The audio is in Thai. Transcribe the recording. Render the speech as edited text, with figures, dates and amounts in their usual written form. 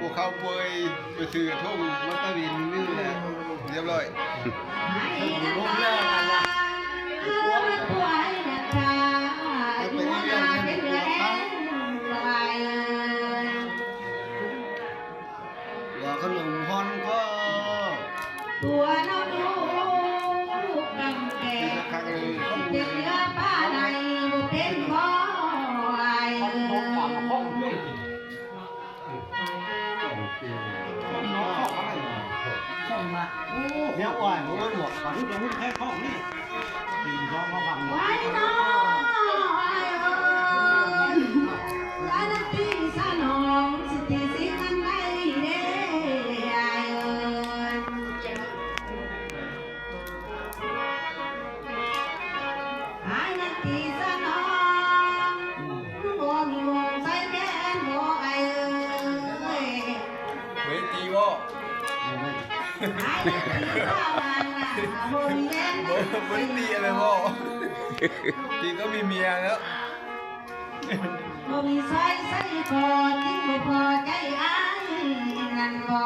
พวกเขาไปซื้อทุ่งมัตตวินนี่แหละเรียบร้อยขนมฮอนก็ตัวน้องลูกกำแก่เด็กเยอะป้าในบุเป็นบ่อยเนี่ยอ่อนมันหมดฝันจะมุ่งแค่ข้อนี่ตีนร้องมาบัง ไว้น้อยอันนั้นที่สนองสิที่สิมันได้เด้อันนั้นที่สนองบ่มีวงใส่แก้มบ่ไอ้เว้ยตีบ่บริตีอะไรพ่อตีก็มีเมียแล้วบ่มีใส่คอที่บ่พอใจอ้ายนั่นบ่